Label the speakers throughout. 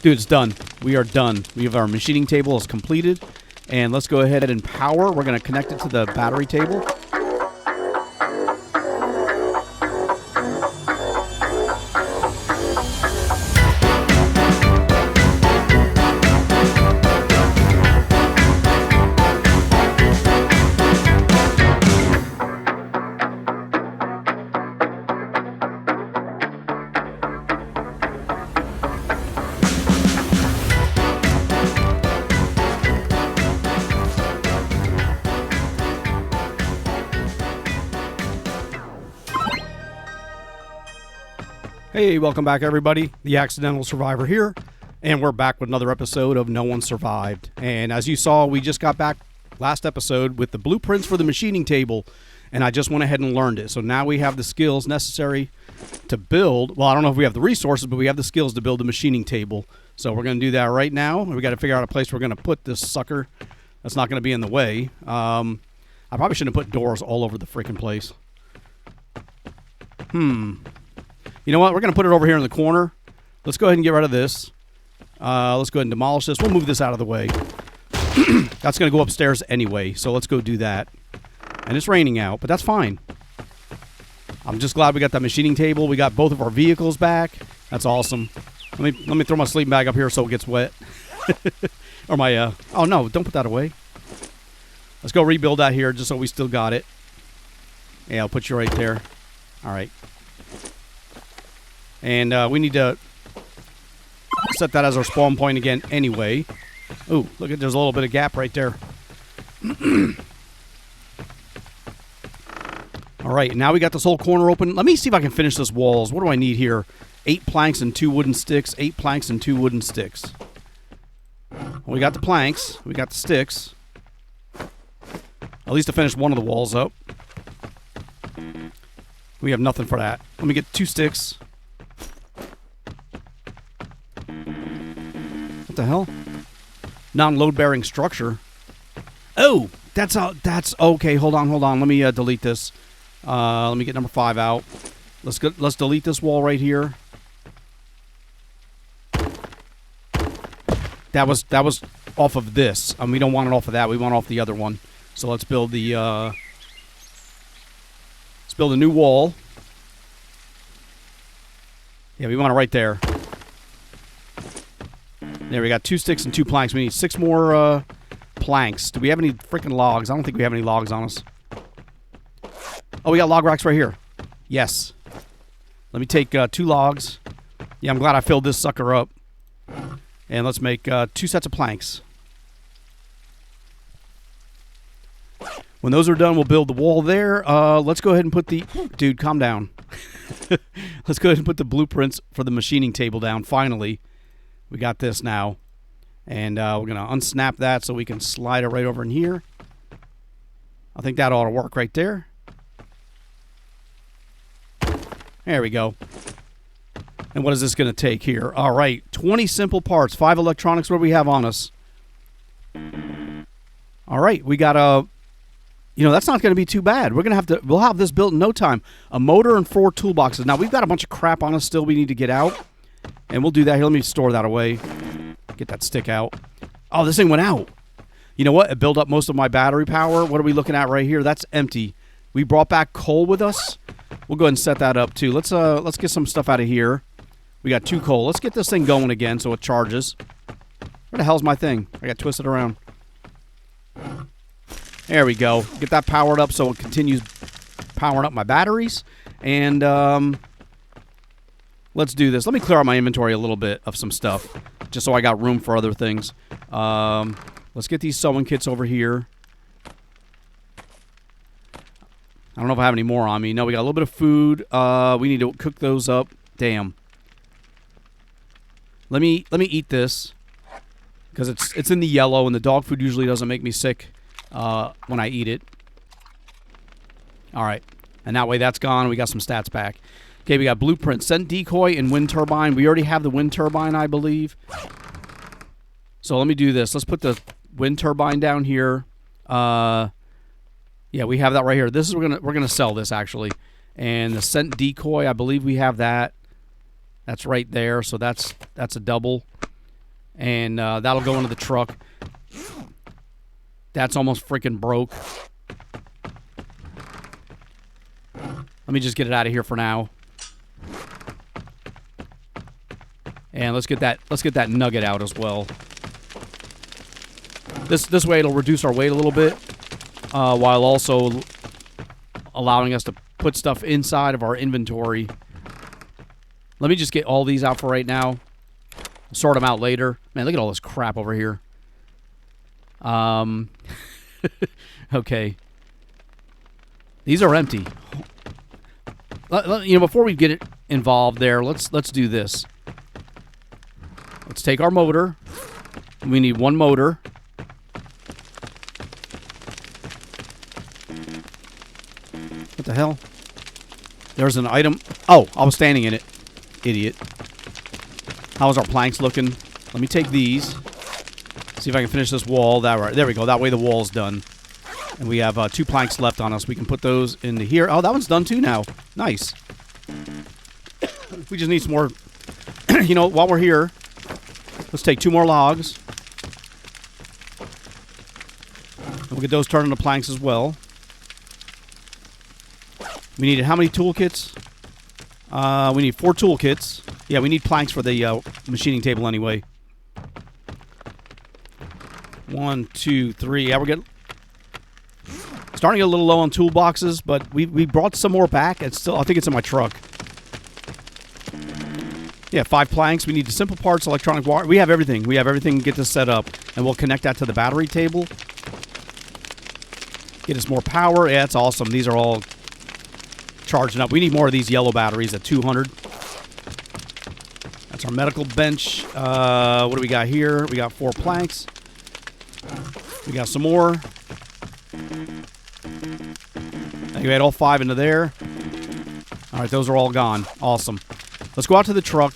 Speaker 1: Dude, it's done. We are done. We have our machining table is completed. And let's go ahead and power. We're going to connect it to the battery table. Hey, welcome back, everybody. The Accidental Survivor here, and we're back with another episode of No One Survived. And as you saw, we just got back last episode with the blueprints for the machining table, and I just went ahead and learned it. So now we have the skills necessary to build. Well, I don't know if we have the resources, but we have the skills to build the machining table. So we're going to do that right now. We got to figure out a place we're going to put this sucker that's not going to be in the way. I probably shouldn't have put doors all over the freaking place. You know what? We're going to put it over here in the corner. Let's go ahead and get rid of this. Let's go ahead and demolish this. We'll move this out of the way. That's going to go upstairs anyway, so let's go do that. And it's raining out, but that's fine. I'm just glad we got that machining table. We got both of our vehicles back. That's awesome. Let me throw my sleeping bag up here so it gets wet. Or my, oh no, don't put that away. Let's go rebuild that here just so we still got it. Yeah, I'll put you right there. All right. And we need to set that as our spawn point again anyway. Ooh, look at, there's a little bit of gap right there. All right, now we got this whole corner open. Let me see if I can finish this walls. What do I need here? 8 planks and 2 wooden sticks. 8 planks and 2 wooden sticks. Well, we got the planks. We got the sticks. At least to finish one of the walls up. We have nothing for that. Let me get 2 sticks. What the hell? Non-load bearing structure. Oh, that's okay. Hold on. Let me delete this. Let me get number 5 out. Let's delete this wall right here. That was off of this. We don't want it off of that. We want off the other one. So let's build the a new wall. Yeah, we want it right there. There, we got 2 sticks and 2 planks. We need 6 more planks. Do we have any freaking logs? I don't think we have any logs on us. Oh, we got log racks right here. Yes. Let me take 2 logs. Yeah, I'm glad I filled this sucker up. And let's make 2 sets of planks. When those are done, we'll build the wall there. Let's go ahead and put the... Dude, calm down. Let's go ahead and put the blueprints for the machining table down, finally. We got this now. And we're going to unsnap that so we can slide it right over in here. I think that ought to work right there. There we go. And what is this going to take here? All right, 20 simple parts, 5 electronics. What do we have on us? All right, we got a... You know, that's not going to be too bad. We'll have this built in no time. A motor and 4 toolboxes. Now, we've got a bunch of crap on us still we need to get out. And we'll do that here. Let me store that away. Get that stick out. Oh, this thing went out. You know what? It built up most of my battery power. What are we looking at right here? That's empty. We brought back coal with us. We'll go ahead and set that up too. Let's get some stuff out of here. We got 2 coal. Let's get this thing going again so it charges. Where the hell's my thing? I got twisted around. There we go. Get that powered up so it continues powering up my batteries. And let's do this. Let me clear out my inventory a little bit of some stuff, just so I got room for other things. Let's get these sewing kits over here. I don't know if I have any more on me. No, we got a little bit of food. We need to cook those up. Damn. Let me eat this because it's in the yellow, and the dog food usually doesn't make me sick when I eat it. All right, and that way that's gone. We got some stats back. Okay, we got blueprint, scent decoy, and wind turbine. We already have the wind turbine, I believe. So let me do this. Let's put the wind turbine down here. Yeah, we have that right here. This is we're gonna sell this actually. And the scent decoy, I believe we have that. That's right there. So that's a double. And that'll go into the truck. That's almost freaking broke. Let me just get it out of here for now. And let's get that nugget out as well. This way it'll reduce our weight a little bit, while also allowing us to put stuff inside of our inventory. Let me just get all these out for right now. Sort them out later. Man, look at all this crap over here. Okay. These are empty. You know, before we get it involved there, let's do this. Let's take our motor. We need one motor. What the hell? There's an item. Oh, I was standing in it. Idiot. How's our planks looking? Let me take these. See if I can finish this wall. There we go. That way the wall's done. And we have 2 planks left on us. We can put those into here. Oh, that one's done too now. Nice. We just need some more. You know, while we're here, let's take 2 more logs. And we'll get those turned into planks as well. We needed how many toolkits? We need 4 toolkits. Yeah, we need planks for the machining table anyway. 1, 2, 3. Yeah, we're getting starting to get a little low on toolboxes, but we brought some more back. It's still, I think it's in my truck. Yeah, 5 planks. We need the simple parts, electronic wire. We have everything. We have everything to get this set up, and we'll connect that to the battery table. Get us more power. Yeah, that's awesome. These are all charging up. We need more of these yellow batteries at 200. That's our medical bench. What do we got here? We got 4 planks. We got some more. You had all 5 into there. All right, those are all gone. Awesome. Let's go out to the truck.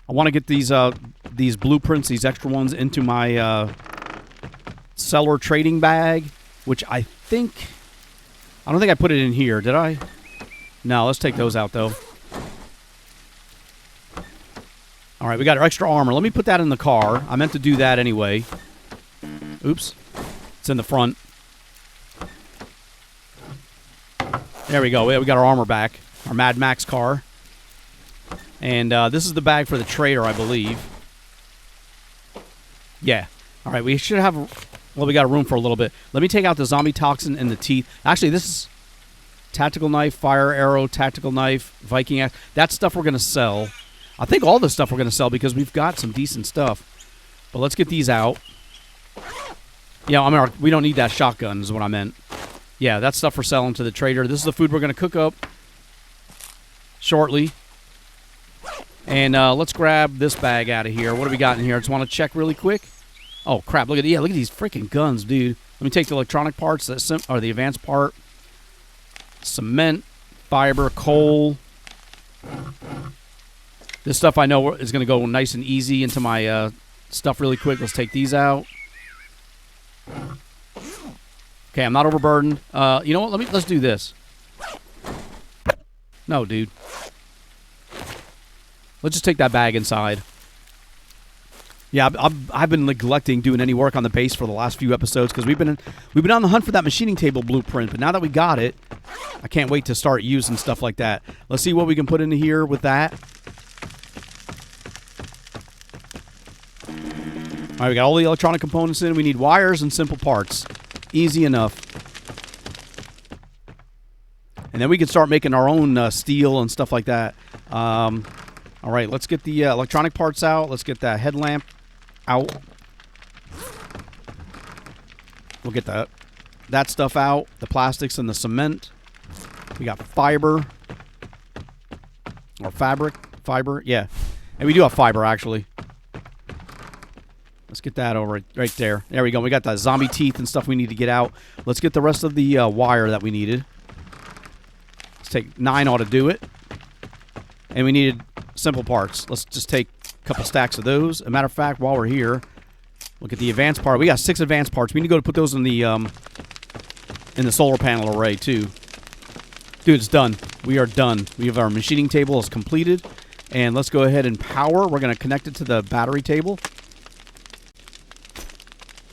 Speaker 1: I want to get these blueprints, these extra ones, into my seller trading bag, which I don't think I put it in here. Did I? No, let's take those out, though. All right, we got our extra armor. Let me put that in the car. I meant to do that anyway. Oops. It's in the front. There we go. We got our armor back. Our Mad Max car. And this is the bag for the trader, I believe. Yeah. All right, we should have... Well, we got room for a little bit. Let me take out the zombie toxin and the teeth. Actually, this is tactical knife, fire arrow, tactical knife, Viking axe. That stuff we're going to sell. I think all this stuff we're going to sell because we've got some decent stuff. But let's get these out. Yeah, I mean, we don't need that shotgun is what I meant. Yeah, that's stuff we're selling to the trader. This is the food we're going to cook up shortly. And let's grab this bag out of here. What do we got in here? I just want to check really quick. Oh, crap. Look at these freaking guns, dude. Let me take the electronic parts, or the advanced part. Cement, fiber, coal. This stuff I know is going to go nice and easy into my stuff really quick. Let's take these out. Okay, I'm not overburdened. You know what? Let's do this. No, dude. Let's just take that bag inside. Yeah, I've been neglecting doing any work on the base for the last few episodes because we've been on the hunt for that machining table blueprint. But now that we got it, I can't wait to start using stuff like that. Let's see what we can put into here with that. All right, we got all the electronic components in. We need wires and simple parts. Easy enough. And then we can start making our own steel and stuff like that. All right, let's get the electronic parts out. Let's get that headlamp out. We'll get that stuff out. The plastics and the cement. We got fiber. Or fabric. Fiber, yeah. And we do have fiber, actually. Let's get that over right there. There we go. We got the zombie teeth and stuff we need to get out. Let's get the rest of the wire that we needed. Let's take 9 ought to do it. And we needed simple parts. Let's just take a couple stacks of those. As a matter of fact, while we're here, look at the advanced part. We got 6 advanced parts. We need to go to put those in the solar panel array too. Dude, it's done. We are done. We have our machining table is completed. And let's go ahead and power. We're going to connect it to the battery table.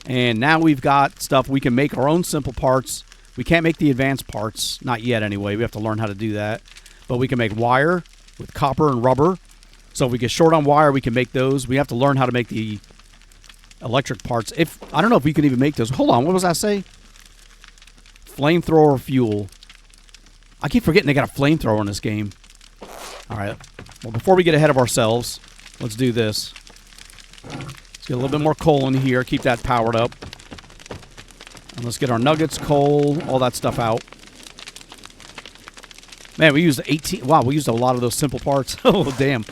Speaker 1: And now we've got stuff. We can make our own simple parts. We can't make the advanced parts. Not yet, anyway. We have to learn how to do that. But we can make wire with copper and rubber. So if we get short on wire, we can make those. We have to learn how to make the electric parts. I don't know if we can even make those. Hold on. What was I say? Flamethrower fuel. I keep forgetting they got a flamethrower in this game. All right. Well, before we get ahead of ourselves, let's do this. Let's get a little bit more coal in here. Keep that powered up. And let's get our nuggets, coal, all that stuff out. Man, we used 18. Wow, we used a lot of those simple parts. Oh, damn.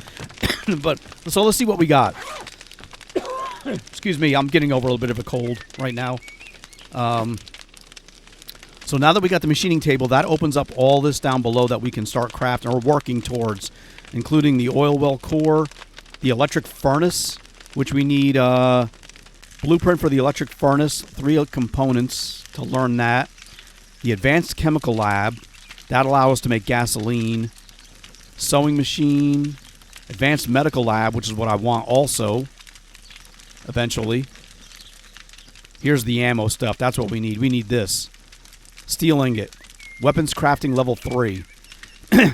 Speaker 1: But so let's see what we got. Excuse me, I'm getting over a little bit of a cold right now. So now that we got the machining table, that opens up all this down below that we can start crafting or working towards, including the oil well core, the electric furnace, which we need blueprint for the electric furnace, 3 components to learn that. The advanced chemical lab, that allows us to make gasoline. Sewing machine, advanced medical lab, which is what I want also, eventually. Here's the ammo stuff. That's what we need. We need this. Steel ingot. Weapons crafting level 3.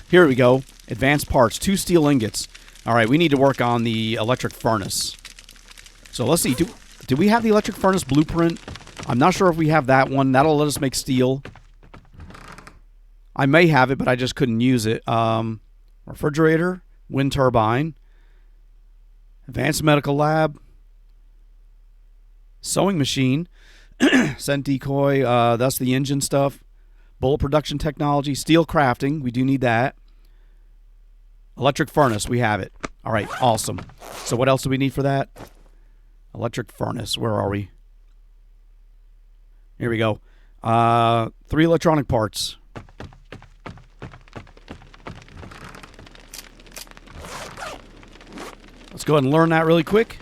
Speaker 1: Here we go. Advanced parts. 2 steel ingots. All right, we need to work on the electric furnace. So let's see. Do we have the electric furnace blueprint? I'm not sure if we have that one. That'll let us make steel. I may have it, but I just couldn't use it. Refrigerator. Wind turbine. Advanced medical lab. Sewing machine. Scent decoy. That's the engine stuff. Bullet production technology. Steel crafting. We do need that. Electric furnace. We have it. All right. Awesome. So what else do we need for that? Electric furnace. Where are we? Here we go. 3 electronic parts. Let's go ahead and learn that really quick.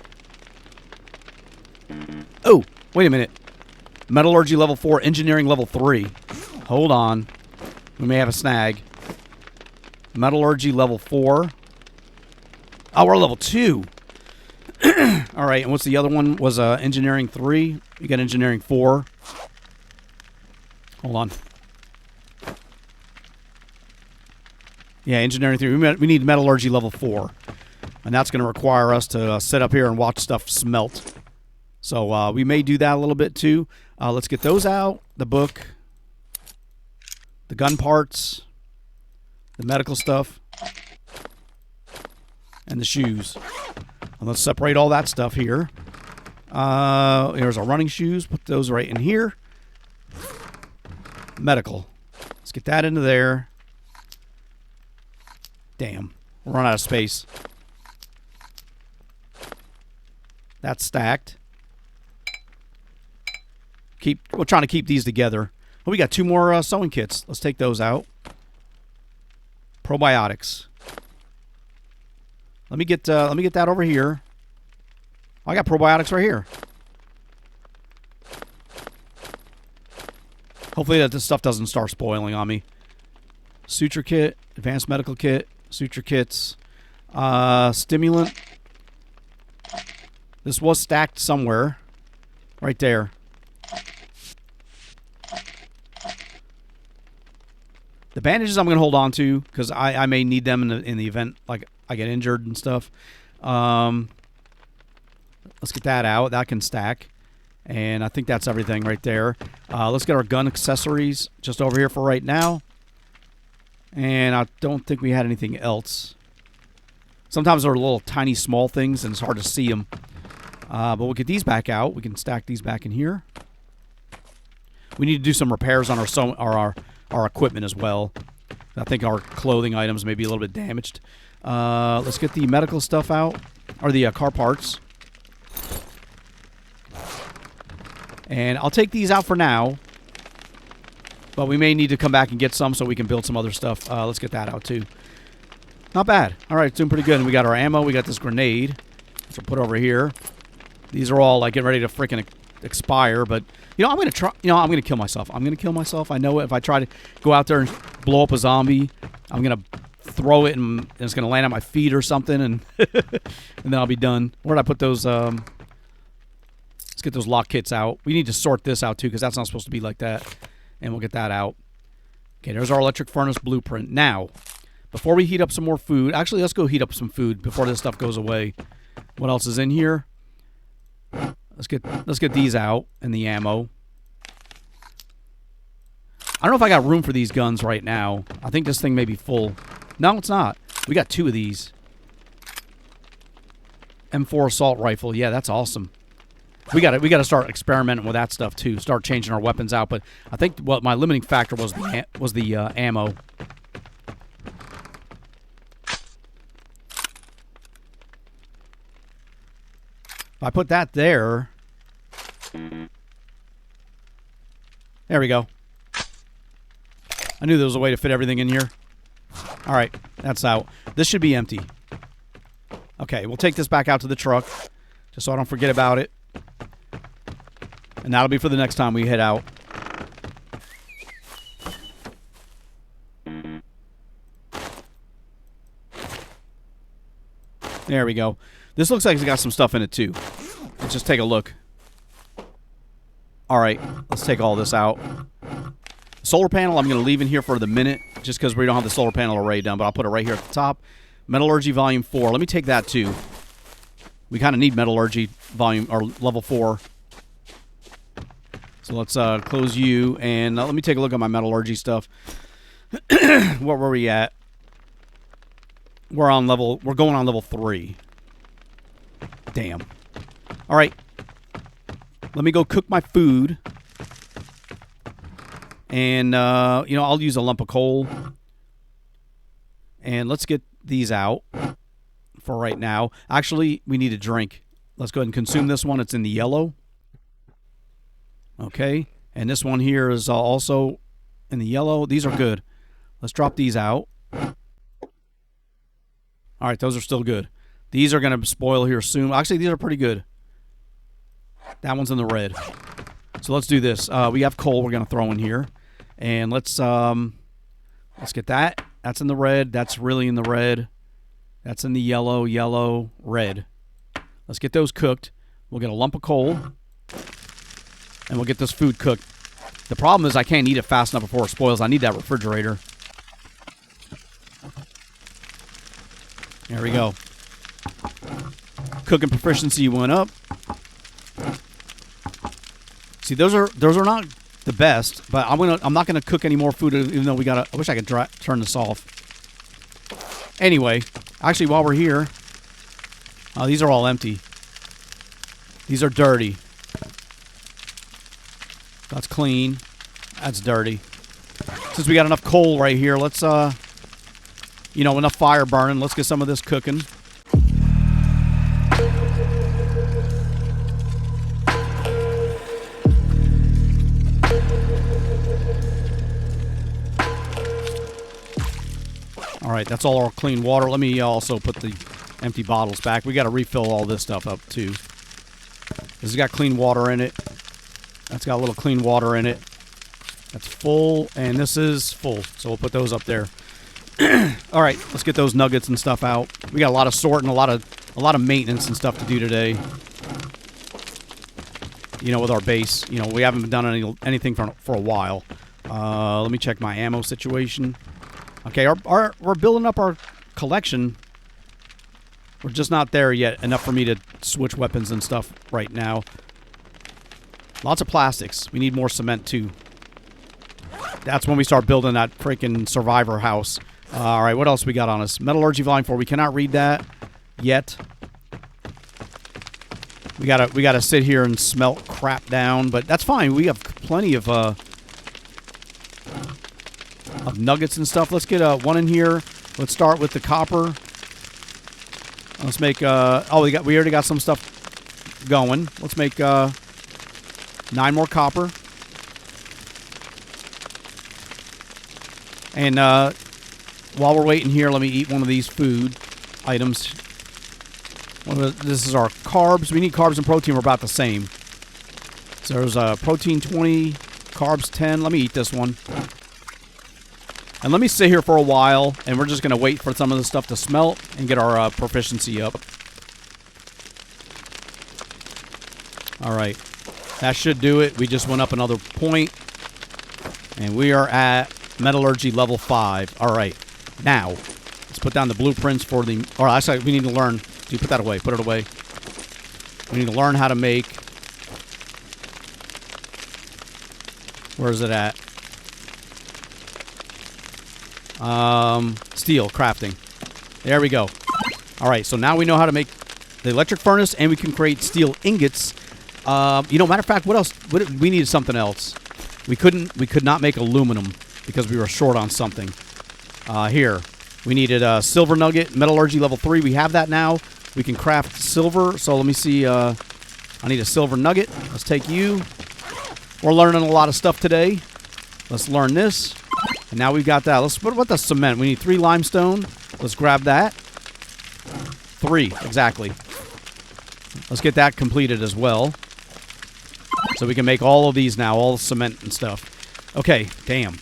Speaker 1: Oh, wait a minute. Metallurgy level 4, engineering level 3. Hold on. We may have a snag. Metallurgy level 4. Oh, we're level 2. All right, and what's the other one? Was engineering 3. You got engineering 4. Hold on. Yeah, engineering 3. We need metallurgy level 4. And that's going to require us to sit up here and watch stuff smelt. So we may do that a little bit too. Let's get those out. The book. The gun parts. The medical stuff. And the shoes. And let's separate all that stuff here. Here's our running shoes. Put those right in here. Medical. Let's get that into there. Damn. We'll run out of space. That's stacked. We're trying to keep these together. Oh, we got 2 more sewing kits. Let's take those out. Probiotics. Let me get that over here. I got probiotics right here. Hopefully that this stuff doesn't start spoiling on me. Suture kit, advanced medical kit, suture kits, stimulant. This was stacked somewhere. Right there. The bandages I'm going to hold on to because I may need them in the event like I get injured and stuff. Let's get that out. That can stack. And I think that's everything right there. Let's get our gun accessories just over here for right now. And I don't think we had anything else. Sometimes they're little tiny small things and it's hard to see them. But we'll get these back out. We can stack these back in here. We need to do some repairs on our equipment as well. I think our clothing items may be a little bit damaged. Let's get the medical stuff out. Or the car parts. And I'll take these out for now. But we may need to come back and get some so we can build some other stuff. Let's get that out too. Not bad. All right, it's doing pretty good. And we got our ammo. We got this grenade, which we'll put over here. These are all like getting ready to freaking expire. But, you know, I'm going to try. You know, I'm going to kill myself. I'm going to kill myself. I know if I try to go out there and blow up a zombie, I'm going to throw it and it's going to land on my feet or something. And, and then I'll be done. Where did I put those Let's get those lock kits out. We need to sort this out too because that's not supposed to be like that. And we'll get that out. Okay, there's our electric furnace blueprint. Now, before we heat up some more food, actually let's go heat up some food before this stuff goes away. What else is in here? Let's get these out and the ammo. I don't know if I got room for these guns right now. I think this thing may be full. No, it's not. We got 2 of these. M4 assault rifle. Yeah, that's awesome. We got to start experimenting with that stuff too. Start changing our weapons out. But I think what my limiting factor was the ammo. If I put that there, there we go. I knew there was a way to fit everything in here. All right, that's out. This should be empty. Okay, we'll take this back out to the truck, just so I don't forget about it. And that'll be for the next time we head out. There we go. This looks like it's got some stuff in it too. Let's just take a look. All right, let's take all this out. Solar panel, I'm going to leave in here for the minute, just because we don't have the solar panel array done, but I'll put it right here at the top. Metallurgy Volume 4. Let me take that too. We kind of need Metallurgy Volume, or Level 4. So let's close you, and let me take a look at my Metallurgy stuff. What were we at? We're going on Level 3. Damn. All right. Let me go cook my food. And, you know, I'll use a lump of coal. And let's get these out for right now. Actually, we need a drink. Let's go ahead and consume this one. It's in the yellow. Okay. And this one here is also in the yellow. These are good. Let's drop these out. All right, those are still good. These are going to spoil here soon. Actually, these are pretty good. That one's in the red. So let's do this. We have coal we're going to throw in here. And let's get that. That's in the red. That's really in the red. That's in the yellow, yellow, red. Let's get those cooked. We'll get a lump of coal. And we'll get this food cooked. The problem is I can't eat it fast enough before it spoils. I need that refrigerator. There we go. Cooking proficiency went up. See, those are not the best, but I'm not gonna cook any more food, even though I wish I could turn this off. Anyway, actually, while we're here, these are all empty. These are dirty. That's clean. That's dirty. Since we got enough coal right here, let's you know, enough fire burning. Let's get some of this cooking. All right, that's all our clean water. Let me also put the empty bottles back. We got to refill all this stuff up too. This has got clean water in it. That's got a little clean water in it. That's full, and this is full. So we'll put those up there. All right, let's get those nuggets and stuff out. We got a lot of sorting, a lot of maintenance and stuff to do today. You know, with our base. You know, we haven't done anything for a while. Let me check my ammo situation. Okay, we're building up our collection. We're just not there yet enough for me to switch weapons and stuff right now. Lots of plastics. We need more cement too. That's when we start building that freaking survivor house. All right, what else we got on us? Metallurgy Volume 4. We cannot read that yet. We gotta sit here and smelt crap down, but that's fine. We have plenty of nuggets and stuff. Let's get one in here. Let's start with the copper. Let's make we already got some stuff going. Let's make 9 more copper. And while we're waiting here, let me eat one of these food items. This is our carbs. We need carbs and protein. We're about the same. So there's protein 20, carbs 10. Let me eat this one. And let me sit here for a while, and we're just going to wait for some of the stuff to smelt and get our proficiency up. All right. That should do it. We just went up another point. And we are at metallurgy level 5. All right. Now, let's put down the blueprints for the... Or actually, we need to learn... Dude, put that away. Put it away. We need to learn how to make... Where is it at? Steel crafting. There we go. All right, so now we know how to make the electric furnace, and we can create steel ingots. Matter of fact, what else? We needed something else. We could not make aluminum because we were short on something. Here, we needed a silver nugget, metallurgy level 3. We have that now. We can craft silver. So let me see. I need a silver nugget. Let's take you. We're learning a lot of stuff today. Let's learn this. And now we've got that. What about the cement? We need 3 limestone. Let's grab that. 3, exactly. Let's get that completed as well. So we can make all of these now, all the cement and stuff. Okay, damn.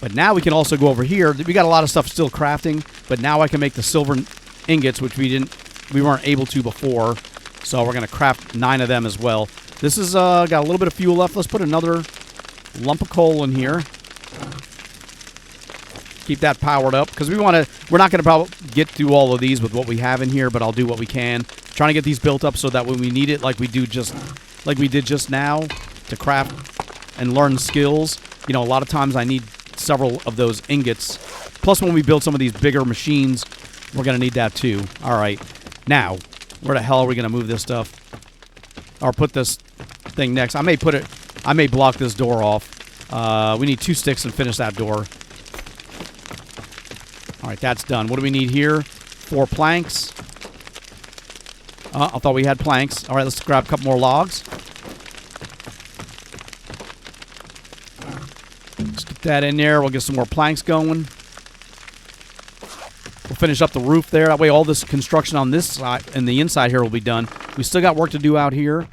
Speaker 1: But now we can also go over here. We got a lot of stuff still crafting, but now I can make the silver ingots, which we weren't able to before. So we're going to craft 9 of them as well. This is got a little bit of fuel left. Let's put another lump of coal in here. Keep that powered up because we're not going to get through all of these with what we have in here, but I'll do what we can. Trying to get these built up so that when we need it, like we did just now, to craft and learn skills. A lot of times I need several of those ingots. Plus, when we build some of these bigger machines, we're going to need that too. All right. Now, where the hell are we going to move this stuff? Or put this thing next. I may block this door off. We need 2 sticks and finish that door. All right, that's done. What do we need here? 4 planks. I thought we had planks. All right, let's grab a couple more logs. Let's get that in there. We'll get some more planks going. We'll finish up the roof there. That way all this construction on this side and the inside here will be done. We still got work to do out here.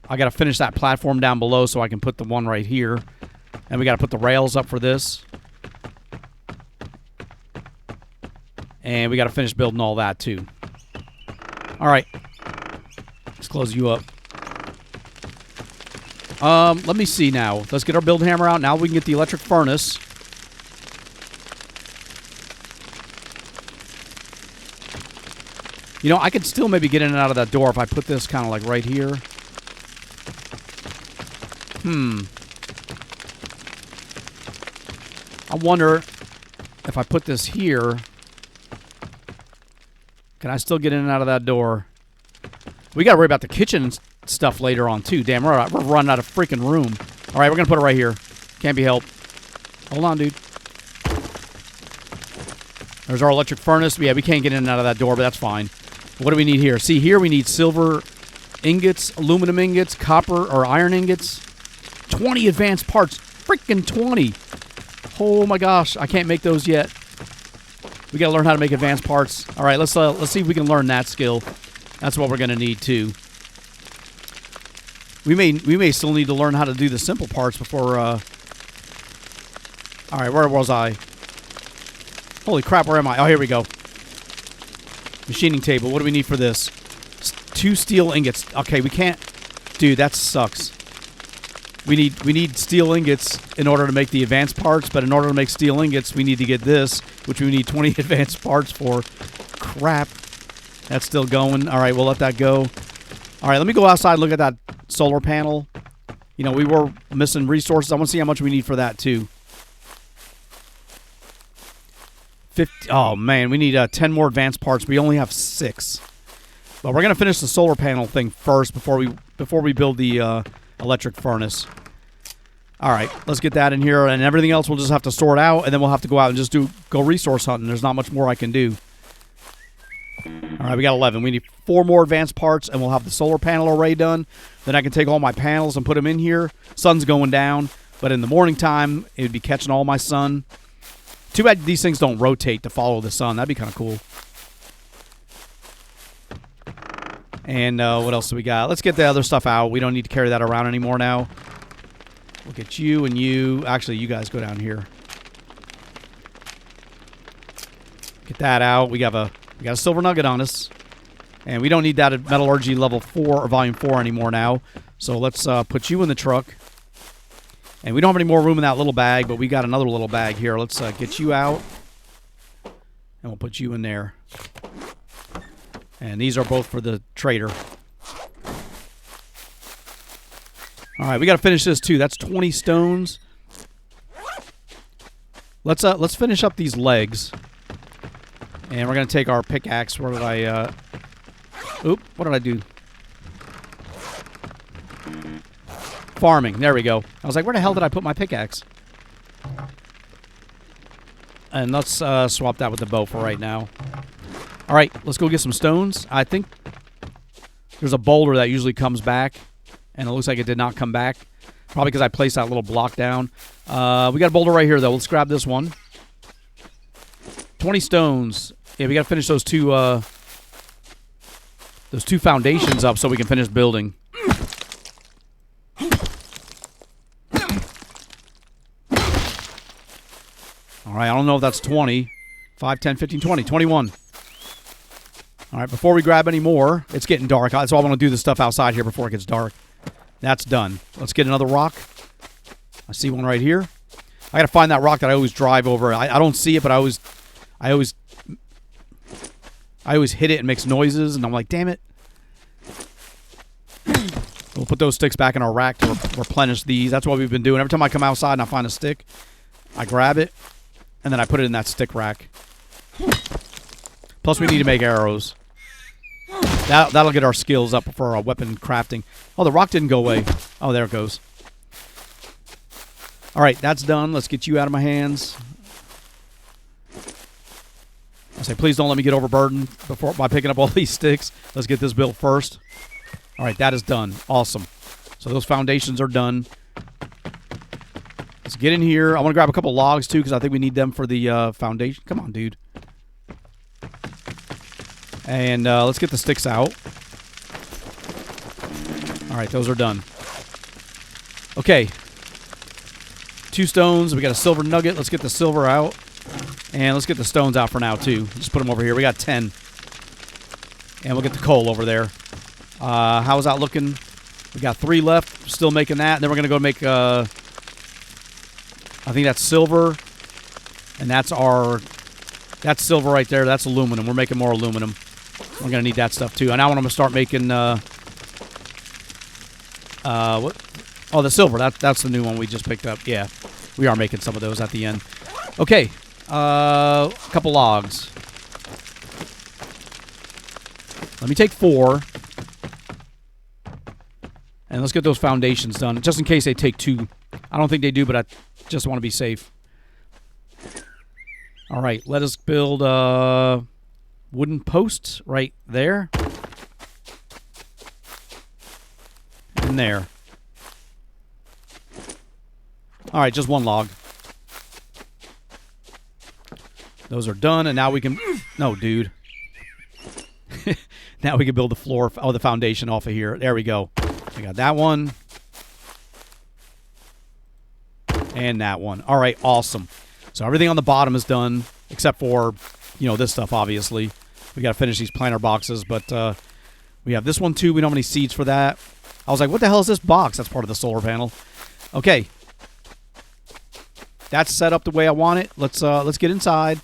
Speaker 1: I got to finish that platform down below so I can put the one right here. And we got to put the rails up for this. And we got to finish building all that too. All right. Let's close you up. Let me see now. Let's get our build hammer out. Now we can get the electric furnace. I could still maybe get in and out of that door if I put this kind of like right here. I wonder if I put this here, can I still get in and out of that door? We got to worry about the kitchen stuff later on, too. Damn, we're running out of freaking room. All right, we're going to put it right here. Can't be helped. Hold on, dude. There's our electric furnace. Yeah, we can't get in and out of that door, but that's fine. What do we need here? See, here we need silver ingots, aluminum ingots, copper or iron ingots. 20 advanced parts. Freaking 20. Oh, my gosh. I can't make those yet. We got to learn how to make advanced parts. All right, let's see if we can learn that skill. That's what we're going to need, too. We may still need to learn how to do the simple parts before... All right, where was I? Holy crap, where am I? Oh, here we go. Machining table. What do we need for this? 2 steel ingots. Okay, we can't... Dude, that sucks. We need steel ingots in order to make the advanced parts, but in order to make steel ingots, we need to get this, which we need 20 advanced parts for. Crap. That's still going. All right, we'll let that go. All right, let me go outside and look at that solar panel. We were missing resources. I want to see how much we need for that, too. 50. Oh, man, we need 10 more advanced parts. We only have 6. But we're going to finish the solar panel thing first before we build the electric furnace. All right, let's get that in here, and everything else we'll just have to sort out, and then we'll have to go out and just go resource hunting. There's not much more I can do. All right, we got 11. We need 4 more advanced parts, and we'll have the solar panel array done. Then I can take all my panels and put them in here. Sun's going down, but in the morning time, it would be catching all my sun. Too bad these things don't rotate to follow the sun. That'd be kind of cool. And what else do we got? Let's get the other stuff out. We don't need to carry that around anymore now. We'll get you and you. Actually, you guys go down here. Get that out. We got a silver nugget on us. And we don't need that at metallurgy level 4 or volume 4 anymore now. So let's put you in the truck. And we don't have any more room in that little bag, but we got another little bag here. Let's get you out. And we'll put you in there. And these are both for the trader. All right, we got to finish this too. That's 20 stones. Let's finish up these legs. And we're going to take our pickaxe. Where did I... Oop, what did I do? Farming. There we go. I was like, where the hell did I put my pickaxe? And let's swap that with the bow for right now. All right, let's go get some stones. I think there's a boulder that usually comes back, and it looks like it did not come back. Probably because I placed that little block down. We got a boulder right here, though. Let's grab this one. 20 stones. Yeah, we got to finish those two foundations up so we can finish building. All right, I don't know if that's 20. 5, 10, 15, 20. 21. All right, before we grab any more, it's getting dark. That's why I want to do the stuff outside here before it gets dark. That's done. Let's get another rock. I see one right here. I got to find that rock that I always drive over. I don't see it, but I always hit it and makes noises, and I'm like, damn it. We'll put those sticks back in our rack to replenish these. That's what we've been doing. Every time I come outside and I find a stick, I grab it, and then I put it in that stick rack. Plus, we need to make arrows. That'll get our skills up for our weapon crafting. Oh, the rock didn't go away. Oh, there it goes. All right, that's done. Let's get you out of my hands. I say, please don't let me get overburdened by picking up all these sticks. Let's get this built first. All right, that is done. Awesome. So those foundations are done. Let's get in here. I want to grab a couple logs, too, because I think we need them for the foundation. Come on, dude. And let's get the sticks out. All right, those are done. Okay. 2 stones. We got a silver nugget. Let's get the silver out. And let's get the stones out for now, too. Just put them over here. We got 10. And we'll get the coal over there. How's that looking? We got 3 left. Still making that. And then we're going to go make... I think that's silver. And that's our... That's silver right there. That's aluminum. We're making more aluminum. We're going to need that stuff, too. And now I'm going to start making... what? Oh, the silver. That's the new one we just picked up. Yeah. We are making some of those at the end. Okay. A couple logs. Let me take 4. And let's get those foundations done, just in case they take 2. I don't think they do, but I just want to be safe. All right, let us build wooden posts right there. And there. All right, just 1 log. Those are done, and now we can... No, dude. Now we can build the floor... Oh, the foundation off of here. There we go. We got that one. And that one. All right, awesome. So everything on the bottom is done, except for, you know, this stuff, obviously. We got to finish these planter boxes, but we have this one, too. We don't have any seeds for that. I was like, what the hell is this box? That's part of the solar panel. Okay. That's set up the way I want it. Let's get inside.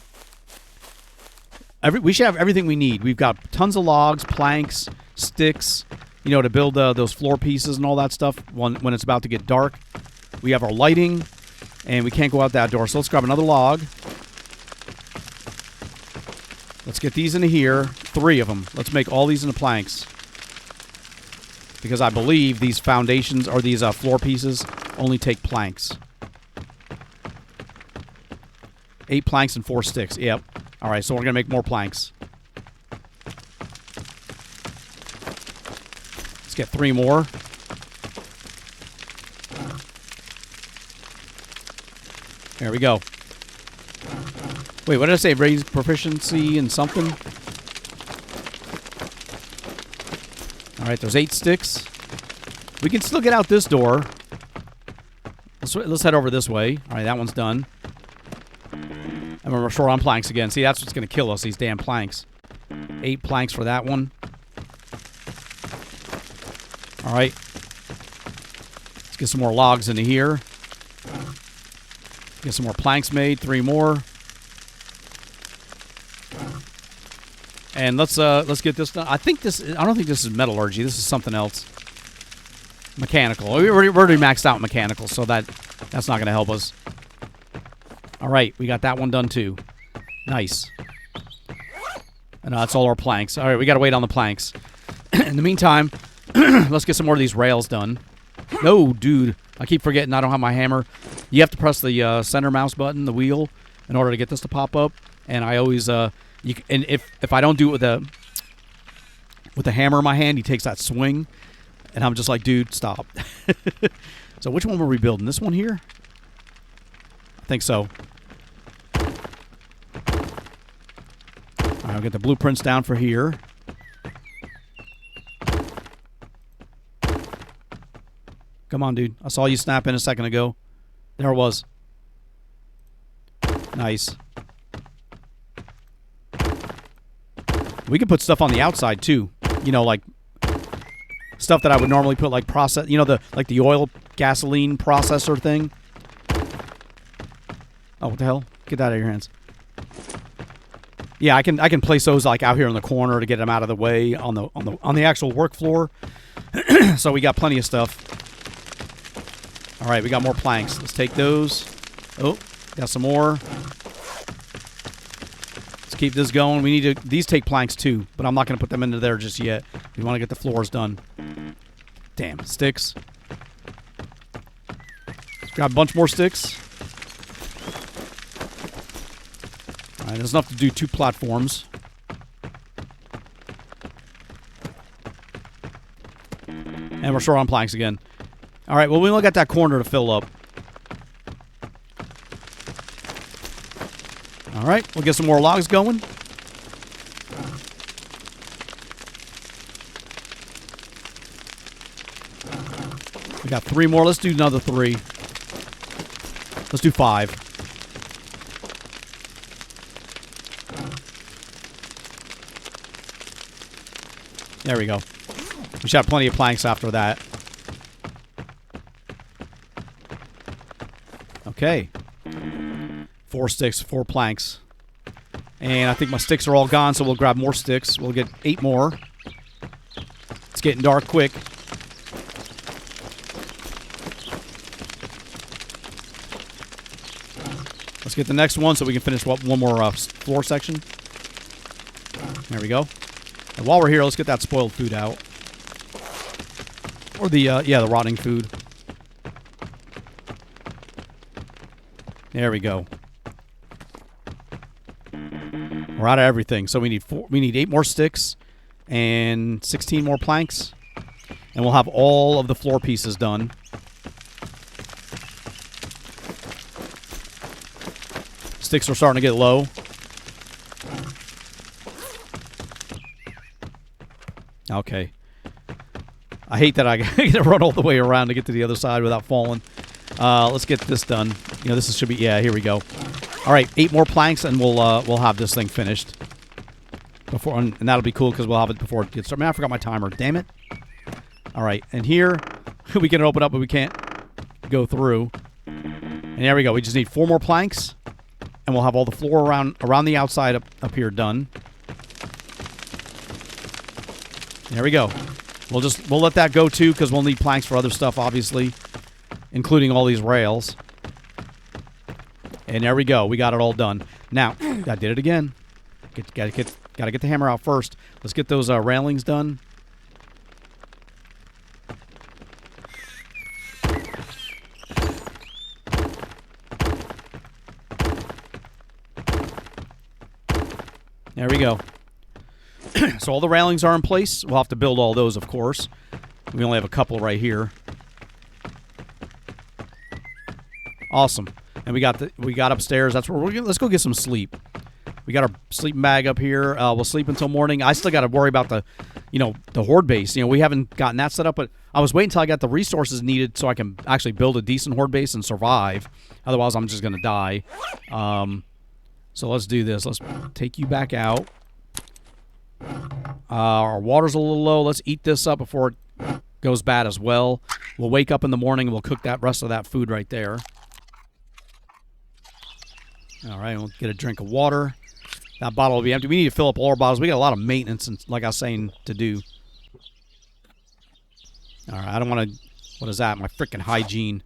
Speaker 1: We should have everything we need. We've got tons of logs, planks, sticks, you know, to build those floor pieces and all that stuff when it's about to get dark. We have our lighting, and we can't go out that door. So let's grab another log. Let's get these into here. 3 of them. Let's make all these into planks. Because I believe these foundations, or these floor pieces, only take planks. 8 planks and 4 sticks. Yep. All right, so we're going to make more planks. Let's get 3 more. There we go. Wait, what did I say? Raise proficiency in something? All right, there's 8 sticks. We can still get out this door. Let's head over this way. All right, that one's done. And we're short on planks again. See, that's what's going to kill us, these damn planks. 8 planks for that one. All right. Let's get some more logs into here. Get some more planks made. 3 more. And let's get this done. I don't think this is metallurgy. This is something else. Mechanical. We already maxed out mechanical, so that's not going to help us. All right, we got that one done too. Nice. And that's all our planks. All right, we got to wait on the planks. In the meantime, let's get some more of these rails done. No, dude. I keep forgetting I don't have my hammer. You have to press the center mouse button, the wheel, in order to get this to pop up. And I always, and if I don't do it with the hammer in my hand, he takes that swing. And I'm just like, dude, stop. So which one were we building? This one here? I think so. All right, I'll get the blueprints down for here. Come on, dude. I saw you snap in a second ago. There it was. Nice. We can put stuff on the outside, too. You know, like stuff that I would normally put, like process, you know, like the oil gasoline processor thing. Oh, what the hell? Get that out of your hands. Yeah, I can place those like out here in the corner to get them out of the way on the actual work floor. So we got plenty of stuff. All right, we got more planks. Let's take those. Oh, got some more. Let's keep this going. We need to. These take planks too, but I'm not going to put them into there just yet. We want to get the floors done. Damn, sticks. Let's grab a bunch more sticks. All right, there's enough to do 2 platforms. And we're short on planks again. All right, well, we only got that corner to fill up. All right, we'll get some more logs going. We got 3 more. Let's do another 3. Let's do 5. There we go. We should have plenty of planks after that. Okay. 4 sticks, 4 planks. And I think my sticks are all gone, so we'll grab more sticks. We'll get 8 more. It's getting dark quick. Let's get the next one so we can finish one more floor section. There we go. And while we're here, let's get that spoiled food out. Or the rotting food. There we go. We're out of everything. So we need 8 more sticks and 16 more planks. And we'll have all of the floor pieces done. Sticks are starting to get low. Okay. I hate that I gotta run all the way around to get to the other side without falling. Let's get this done. You know, should be... Yeah, here we go. All right, 8 more planks, and we'll have this thing finished. Before, and that'll be cool, because we'll have it before it gets started. Man, I forgot my timer. Damn it. All right, and here, we can open up, but we can't go through. And there we go. We just need 4 more planks, and we'll have all the floor around the outside up here done. There we go. We'll let that go too, because we'll need planks for other stuff, obviously, including all these rails. And there we go. We got it all done. Now, I did it again. Gotta get the hammer out first. Let's get those railings done. There we go. So all the railings are in place. We'll have to build all those, of course. We only have a couple right here. Awesome. And we got upstairs. That's where let's go get some sleep. We got our sleeping bag up here. We'll sleep until morning. I still got to worry about the horde base. You know, we haven't gotten that set up, but I was waiting until I got the resources needed so I can actually build a decent horde base and survive. Otherwise, I'm just gonna die. So let's do this. Let's take you back out. Our water's a little low. Let's eat this up before it goes bad as well. We'll wake up in the morning and we'll cook that rest of that food right there. All right, we'll get a drink of water. That bottle will be empty. We need to fill up all our bottles. We got a lot of maintenance, and like I was saying, to do. All right, I don't want to... What is that? My freaking hygiene.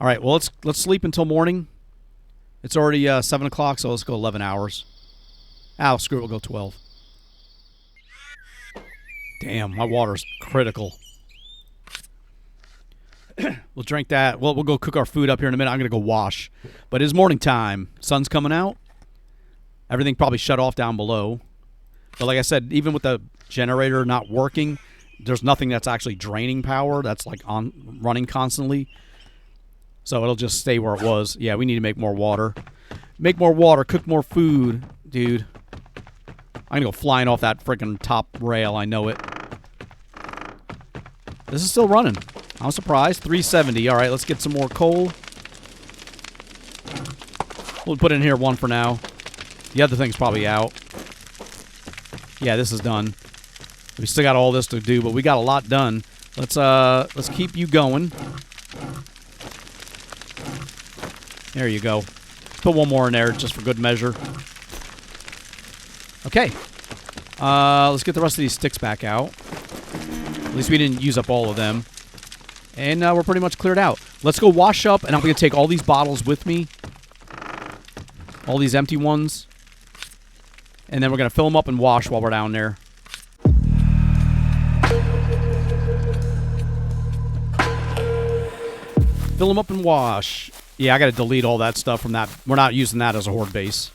Speaker 1: All right, well, let's sleep until morning. It's already 7 o'clock, so let's go 11 hours. Screw it, we'll go 12. Damn, my water's critical. We'll drink that. Well, we'll go cook our food up here in a minute. I'm going to go wash. But it's morning time. Sun's coming out. Everything probably shut off down below. But like I said, even with the generator not working, there's nothing that's actually draining power. That's like on running constantly. So it'll just stay where it was. Yeah, we need to make more water. Make more water. Cook more food. Dude. I'm going to go flying off that freaking top rail. I know it. This is still running. I'm surprised. 370. All right, let's get some more coal. We'll put in here one for now. The other thing's probably out. Yeah, this is done. We still got all this to do, but we got a lot done. Let's keep you going. There you go. Let's put one more in there just for good measure. Okay. Let's get the rest of these sticks back out. At least we didn't use up all of them. And we're pretty much cleared out. Let's go wash up, and I'm going to take all these bottles with me. All these empty ones. And then we're going to fill them up and wash while we're down there. Fill them up and wash. Yeah, I got to delete all that stuff from that. We're not using that as a horde base.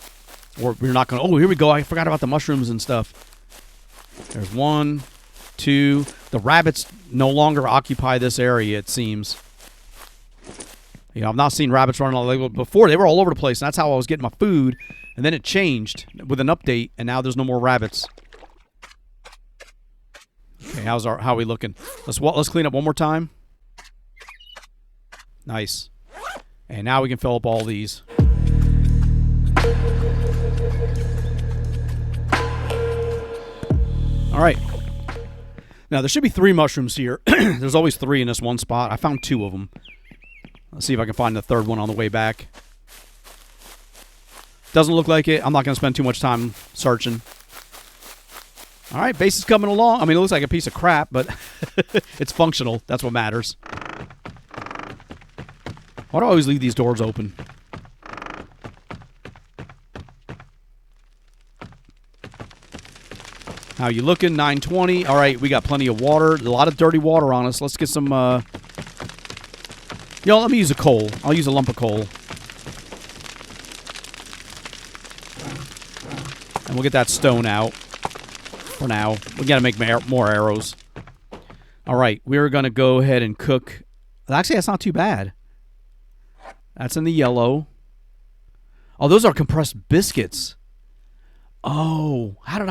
Speaker 1: Or we're not going to... Oh, here we go. I forgot about the mushrooms and stuff. There's 1, 2... The rabbits no longer occupy this area, it seems. You know, I've not seen rabbits running all over. Before, they were all over the place, and that's how I was getting my food. And then it changed with an update, and now there's no more rabbits. Okay, how are we looking? Let's clean up one more time. Nice. And now we can fill up all these. All right. Now, there should be 3 mushrooms here. There's always 3 in this one spot. I found 2 of them. Let's see if I can find the 3rd one on the way back. Doesn't look like it. I'm not going to spend too much time searching. All right, base is coming along. I mean, it looks like a piece of crap, but it's functional. That's what matters. Why do I always leave these doors open? How you looking? 920. All right, we got plenty of water. A lot of dirty water on us. Let's get some... let me use a coal. I'll use a lump of coal. And we'll get that stone out. For now. We got to make more arrows. All right, we're going to go ahead and cook... Actually, that's not too bad. That's in the yellow. Oh, those are compressed biscuits. Oh, how did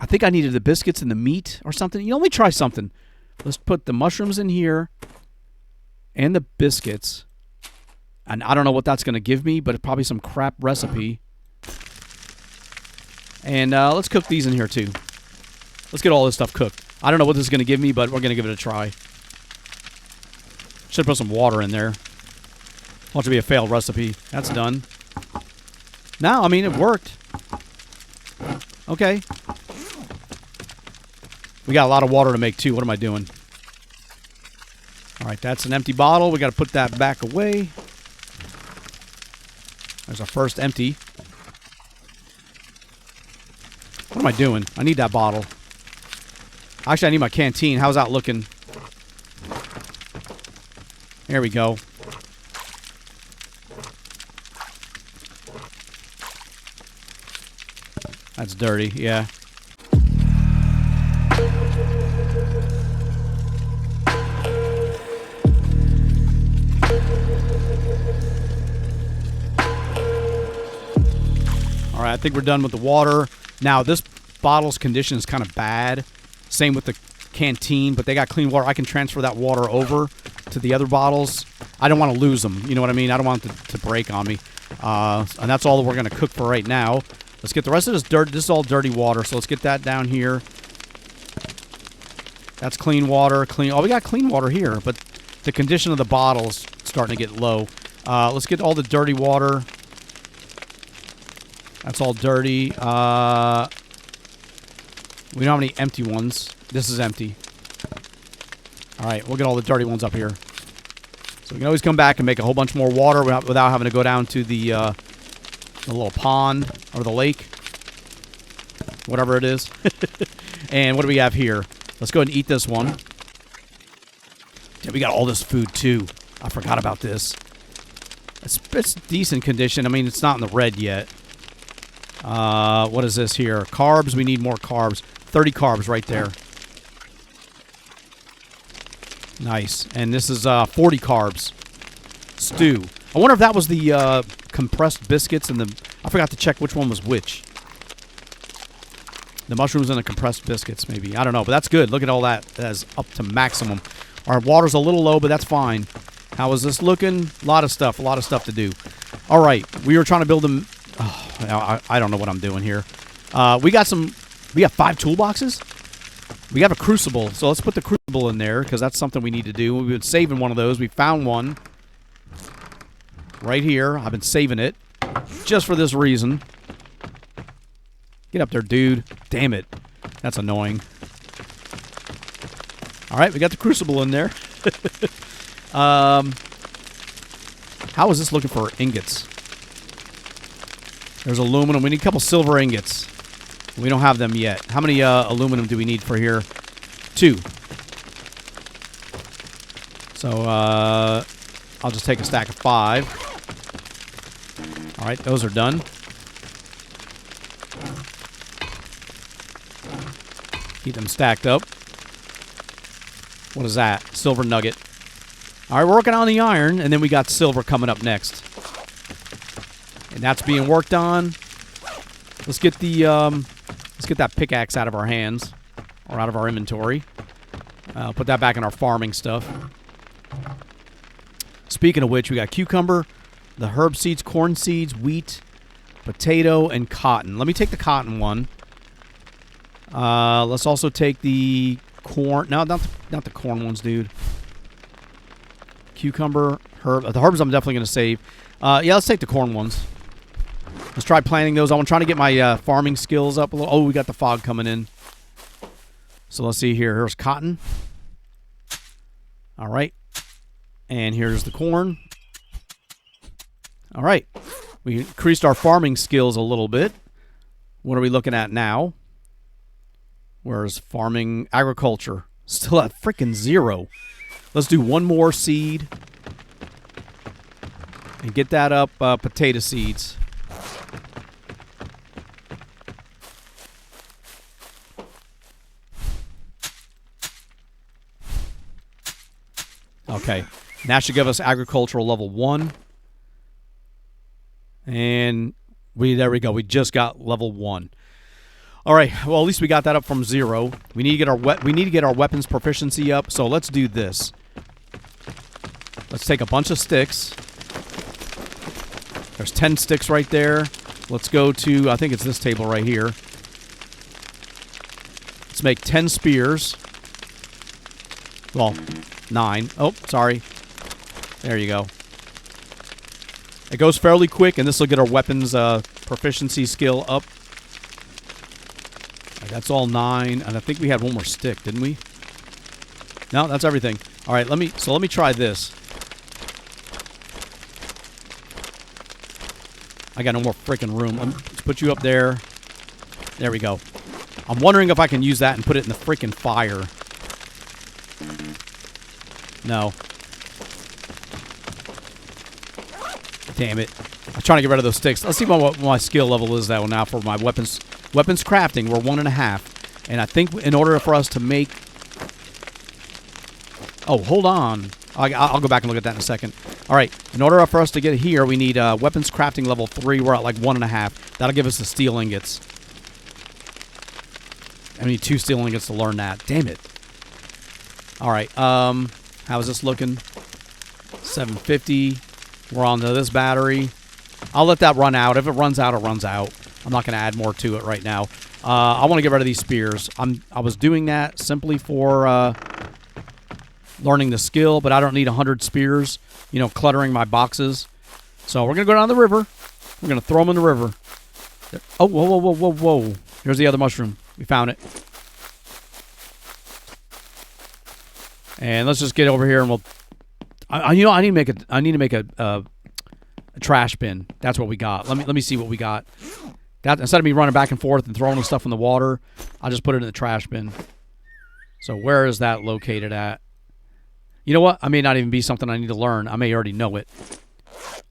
Speaker 1: I think I needed the biscuits and the meat or something. Let me try something. Let's put the mushrooms in here and the biscuits. And I don't know what that's going to give me, but it's probably some crap recipe. And let's cook these in here too. Let's get all this stuff cooked. I don't know what this is going to give me, but we're going to give it a try. Should put some water in there. Want to be a failed recipe. That's done. No, I mean, it worked. Okay. We got a lot of water to make, too. What am I doing? All right, that's an empty bottle. We got to put that back away. There's our first empty. What am I doing? I need that bottle. Actually, I need my canteen. How's that looking? There we go. That's dirty, yeah. All right, I think we're done with the water. Now, this bottle's condition is kind of bad. Same with the canteen, but they got clean water. I can transfer that water over to the other bottles. I don't want to lose them. You know what I mean? I don't want it to break on me. And that's all that we're going to cook for right now. Let's get the rest of this dirt. This is all dirty water, so let's get that down here. That's clean water. Clean. Oh, we got clean water here, but the condition of the bottle's starting to get low. Let's get all the dirty water. That's all dirty. We don't have any empty ones. This is empty. All right, we'll get all the dirty ones up here. So we can always come back and make a whole bunch more water without having to go down to the little pond or the lake. Whatever it is. And what do we have here? Let's go ahead and eat this one. Yeah, we got all this food, too. I forgot about this. It's decent condition. I mean, it's not in the red yet. What is this here? Carbs. We need more carbs. 30 carbs right there. Nice. And this is 40 carbs. Stew. I wonder if that was the compressed biscuits and the... I forgot to check which one was which. The mushrooms and the compressed biscuits, maybe. I don't know, but that's good. Look at all that. That is up to maximum. Our water's a little low, but that's fine. How is this looking? A lot of stuff to do. All right, we were trying to build them. Oh, I don't know what I'm doing here. We have 5 toolboxes. We have a crucible, so let's put the crucible in there because that's something we need to do. We've been saving one of those. We found one right here. I've been saving it just for this reason. Get up there, dude. Damn it. That's annoying. All right, we got the crucible in there. How is this looking for ingots? There's aluminum. We need a couple silver ingots. We don't have them yet. How many aluminum do we need for here? 2. So I'll just take a stack of 5. All right, those are done. Keep them stacked up. What is that? Silver nugget. All right, we're working on the iron, and then we got silver coming up next. And that's being worked on. Let's get that pickaxe out of our hands, or out of our inventory. Put that back in our farming stuff. Speaking of which, we got cucumber, the herb seeds, corn seeds, wheat, potato, and cotton. Let me take the cotton one. Let's also take the corn. No, not the corn ones, dude. Cucumber, herb. The herbs I'm definitely going to save. Yeah, let's take the corn ones. Let's try planting those. I'm trying to get my farming skills up a little. Oh, we got the fog coming in. So let's see here. Here's cotton. All right. And here's the corn. All right. We increased our farming skills a little bit. What are we looking at now? Where's farming, agriculture? Still at freaking 0. Let's do one more seed. And get that up, potato seeds. Okay. And that should give us agricultural level 1. And there we go. We just got level 1. All right. Well, at least we got that up from 0. We need to get our weapons proficiency up. So let's do this. Let's take a bunch of sticks. There's 10 sticks right there. Let's go to, I think it's this table right here. Let's make 10 spears. Well, 9. Oh, sorry. There you go. It goes fairly quick, and this will get our weapons proficiency skill up. That's all 9, and I think we had one more stick, didn't we? No, that's everything. All right, let me try this. I got no more freaking room. Let's put you up there. There we go. I'm wondering if I can use that and put it in the freaking fire. No. Damn it. I'm trying to get rid of those sticks. Let's see what my skill level is that one now for my weapons. Weapons crafting, we're 1.5. And I think in order for us to make... Oh, hold on. I'll go back and look at that in a second. All right. In order for us to get here, we need weapons crafting level 3. We're at like 1.5. That'll give us the steel ingots. I need 2 steel ingots to learn that. Damn it. All right. How is this looking? 750. We're on to this battery. I'll let that run out. If it runs out, it runs out. I'm not going to add more to it right now. I want to get rid of these spears. I was doing that simply for learning the skill, but I don't need 100 spears, you know, cluttering my boxes. So we're going to go down the river. We're going to throw them in the river. Oh, whoa, whoa, whoa, whoa, whoa. Here's the other mushroom. We found it. And let's just get over here and we'll... you know, I need to make a trash bin. That's what we got. Let me see what we got. That, instead of me running back and forth and throwing the stuff in the water, I'll just put it in the trash bin. So where is that located at? You know what? I may not even be something I need to learn. I may already know it.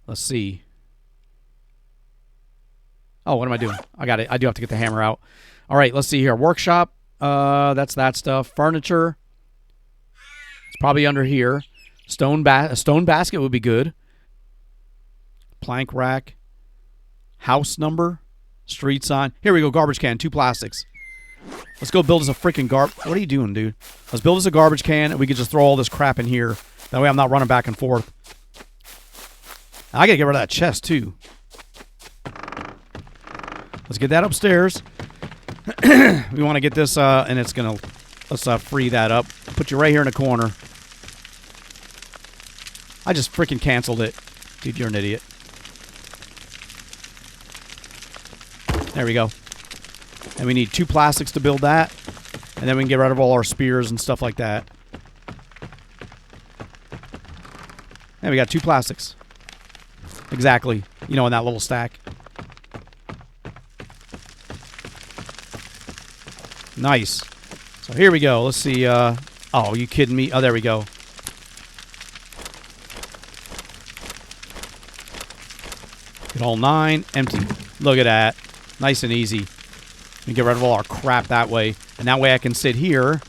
Speaker 1: Let's see. Oh, what am I doing? I got it. I do have to get the hammer out. All right, let's see here. Workshop. That's that stuff. Furniture. It's probably under here. A stone basket would be good. Plank rack. House number. Street sign. Here we go. Garbage can. 2 plastics. Let's go build us a freaking What are you doing, dude? Let's build us a garbage can, and we can just throw all this crap in here. That way I'm not running back and forth. I gotta get rid of that chest, too. Let's get that upstairs. We want to get this, and it's gonna... Let's free that up. Put you right here in the corner. I just freaking canceled it. Dude, you're an idiot. There we go. And we need 2 plastics to build that. And then we can get rid of all our spears and stuff like that. And we got 2 plastics. Exactly. You know, in that little stack. Nice. So here we go. Let's see. Oh, are you kidding me? Oh, there we go. Get all 9. Empty. Look at that. Nice and easy. We get rid of all our crap that way. And that way I can sit here.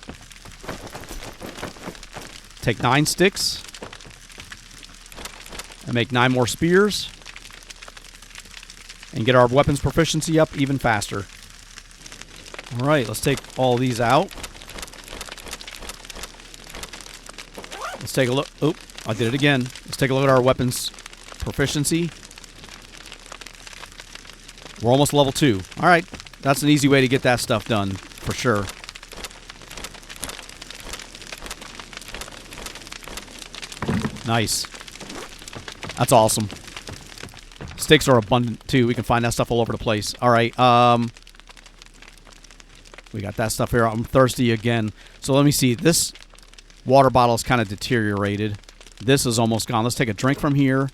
Speaker 1: Take 9 sticks. And make 9 more spears. And get our weapons proficiency up even faster. Alright, let's take all these out. Let's take a look. Oh, I did it again. Let's take a look at our weapons proficiency. We're almost level 2. Alright, that's an easy way to get that stuff done, for sure. Nice. That's awesome. Sticks are abundant, too. We can find that stuff all over the place. Alright, we got that stuff here. I'm thirsty again. So let me see. This water bottle is kind of deteriorated. This is almost gone. Let's take a drink from here.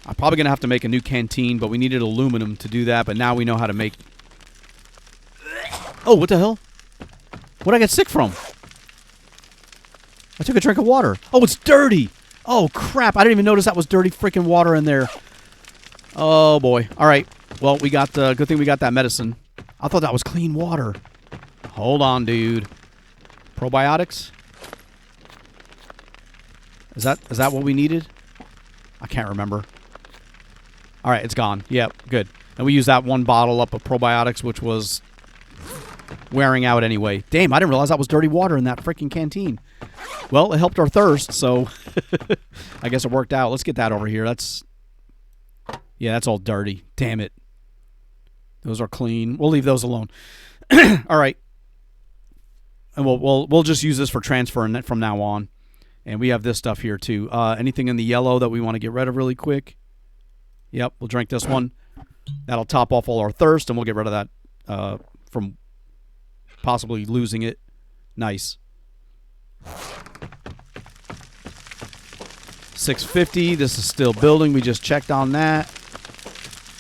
Speaker 1: I'm probably going to have to make a new canteen, but we needed aluminum to do that. But now we know how to make... Oh, what the hell? What did I get sick from? I took a drink of water. Oh, it's dirty. Oh, crap. I didn't even notice that was dirty freaking water in there. Oh, boy. All right. Well, we got... good thing we got that medicine. I thought that was clean water. Hold on, dude. Probiotics? Is that what we needed? I can't remember. All right, it's gone. Yep, good. And we used that 1 bottle up of probiotics, which was wearing out anyway. Damn, I didn't realize that was dirty water in that freaking canteen. Well, it helped our thirst, so I guess it worked out. Let's get that over here. Yeah, that's all dirty. Damn it. Those are clean. We'll leave those alone. All right. And we'll just use this for transferring from now on. And we have this stuff here too. Anything in the yellow that we want to get rid of really quick? Yep, we'll drink this one. That'll top off all our thirst, and we'll get rid of that from possibly losing it. Nice. 650. This is still building. We just checked on that.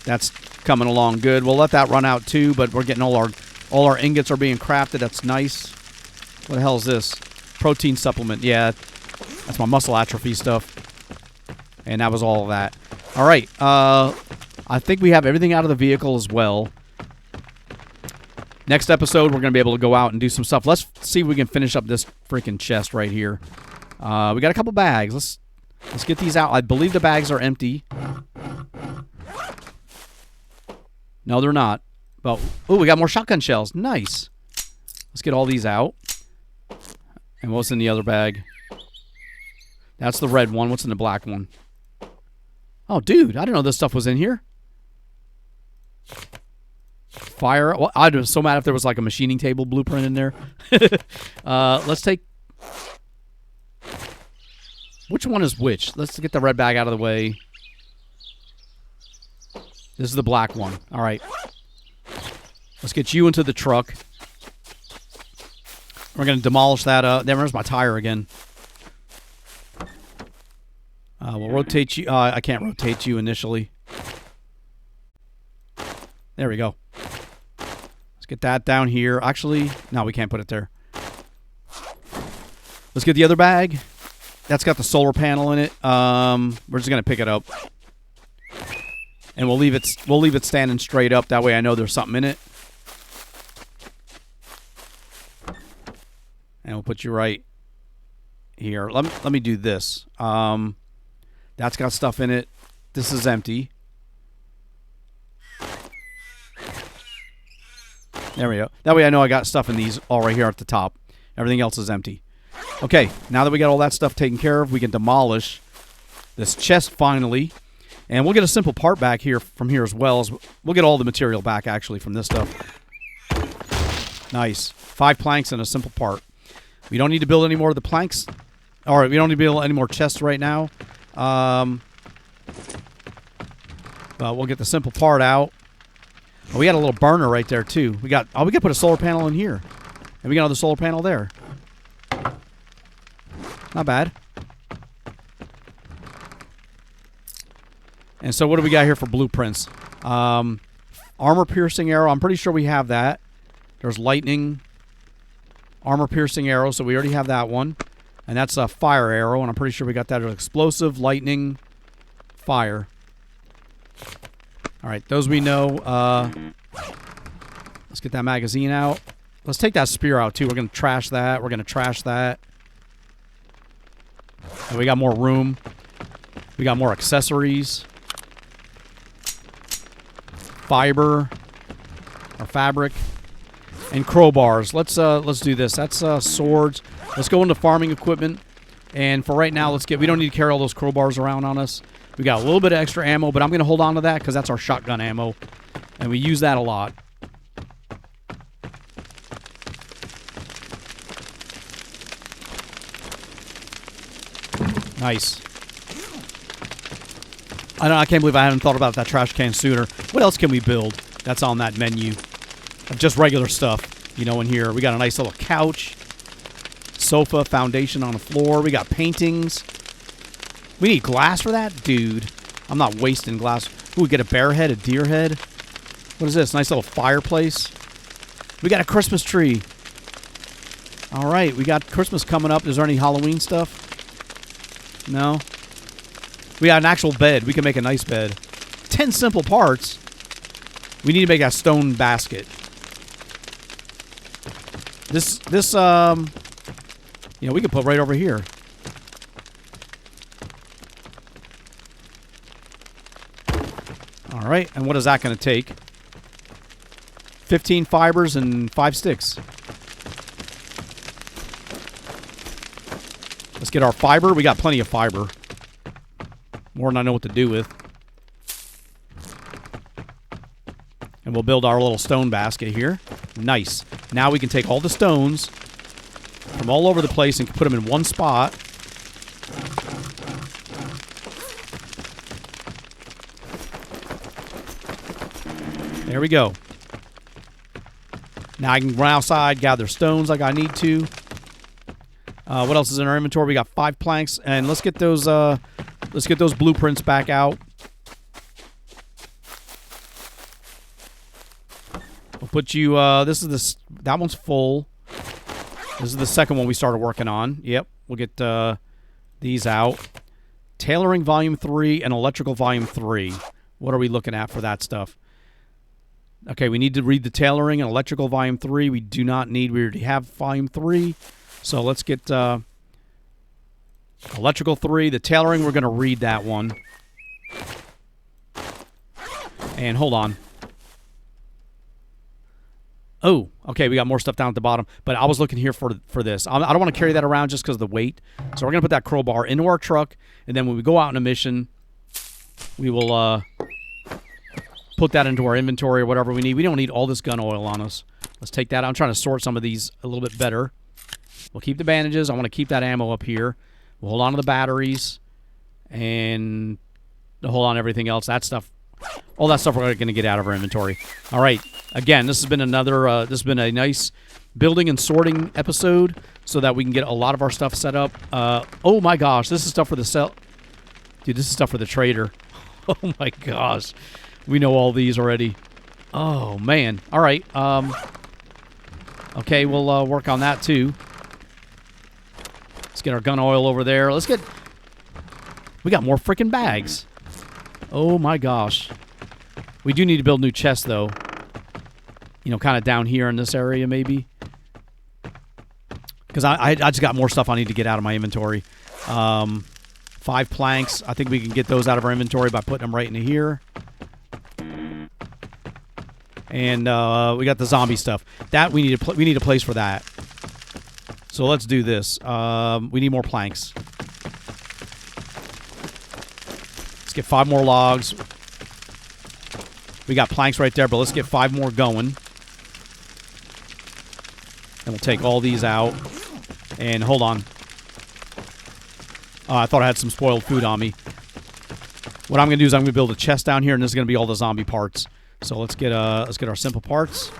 Speaker 1: That's coming along good. We'll let that run out too, but we're getting all our ingots are being crafted. That's nice. What the hell is this? Protein supplement. Yeah, that's my muscle atrophy stuff. And that was all of that. All right. I think we have everything out of the vehicle as well. Next episode, we're going to be able to go out and do some stuff. Let's see if we can finish up this freaking chest right here. We got a couple bags. Let's get these out. I believe the bags are empty. No, they're not. But, oh, we got more shotgun shells. Nice. Let's get all these out. And what's in the other bag? That's the red one. What's in the black one? Oh, dude, I didn't know this stuff was in here. Fire. Well, I'd be so mad if there was like a machining table blueprint in there. Let's take... Which one is which? Let's get the red bag out of the way. This is the black one. All right. Let's get you into the truck. We're going to demolish that. There's my tire again. We'll rotate you. I can't rotate you initially. There we go. Let's get that down here. Actually, no, we can't put it there. Let's get the other bag. That's got the solar panel in it. We're just going to pick it up. And we'll leave it standing straight up. That way I know there's something in it. And we'll put you right here. Let me do this. That's got stuff in it. This is empty. There we go. That way I know I got stuff in these all right here at the top. Everything else is empty. Okay, now that we got all that stuff taken care of, we can demolish this chest finally. And we'll get a simple part back here from here as well. We'll get all the material back, actually, from this stuff. Nice. 5 planks and a simple part. We don't need to build any more of the planks. All right, we don't need to build any more chests right now. But we'll get the simple part out. Oh, we got a little burner right there, too. We can put a solar panel in here. And we got another solar panel there. Not bad. And so what do we got here for blueprints? Armor-piercing arrow. I'm pretty sure we have that. There's lightning. Armor-piercing arrow, so we already have that one. And that's a fire arrow, and I'm pretty sure we got that as explosive, lightning, fire. All right, those we know. Let's get that magazine out. Let's take that spear out, too. We're going to trash that. We're going to trash that. And we got more room. We got more accessories. Fiber. Or fabric. And crowbars. Let's do this. That's swords. Let's go into farming equipment. And for right now, we don't need to carry all those crowbars around on us. We got a little bit of extra ammo, but I'm going to hold on to that because that's our shotgun ammo. And we use that a lot. Nice. I can't believe I haven't thought about that trash can sooner. What else can we build that's on that menu? Just regular stuff, you know, in here. We got a nice little couch, sofa, foundation on the floor. We got paintings. We need glass for that? Dude, I'm not wasting glass. Ooh, we get a bear head, a deer head. What is this? Nice little fireplace. We got a Christmas tree. All right, we got Christmas coming up. Is there any Halloween stuff? No. We got an actual bed. We can make a nice bed. 10 simple parts. We need to make a stone basket. This, you know, we could put right over here. All right, and what is that going to take? 15 fibers and 5 sticks. Let's get our fiber. We got plenty of fiber. More than I know what to do with. And we'll build our little stone basket here. Nice. Now we can take all the stones from all over the place and put them in one spot. There we go. Now I can run outside, gather stones like I need to. What else is in our inventory? We got 5 planks, and let's get those blueprints back out. We'll put you. That one's full. This is the second one we started working on. Yep, we'll get these out. Tailoring Volume 3 and Electrical Volume 3. What are we looking at for that stuff? Okay, we need to read the tailoring and electrical volume 3. We do not need. We already have volume 3. So let's get electrical 3. The tailoring, we're going to read that one. And hold on. Oh, okay, we got more stuff down at the bottom. But I was looking here for this. I don't want to carry that around just because of the weight. So we're going to put that crowbar into our truck. And then when we go out on a mission, we will put that into our inventory or whatever we need. We don't need all this gun oil on us. Let's take that out. I'm trying to sort some of these a little bit better. We'll keep the bandages. I want to keep that ammo up here. We'll hold on to the batteries. And hold on to everything else. That stuff, all that stuff we're going to get out of our inventory. All right. Again, this has been another, this has been a nice building and sorting episode so that we can get a lot of our stuff set up. Oh my gosh, this is stuff for the sell. Dude, this is stuff for the trader. Oh my gosh. We know all these already. Oh man. All right. Okay, we'll work on that too. Let's get our gun oil over there. Let's get... We got more freaking bags. Oh my gosh. We do need to build new chests though. You know, kind of down here in this area maybe. Because I just got more stuff I need to get out of my inventory. 5 planks. I think we can get those out of our inventory by putting them right into here. And we got the zombie stuff. That we need a place for that. So let's do this. We need more planks. Let's get 5 more logs. We got planks right there, but let's get 5 more going. And we'll take all these out. And hold on. I thought I had some spoiled food on me. What I'm going to do is I'm going to build a chest down here, and this is going to be all the zombie parts. So let's get our simple parts.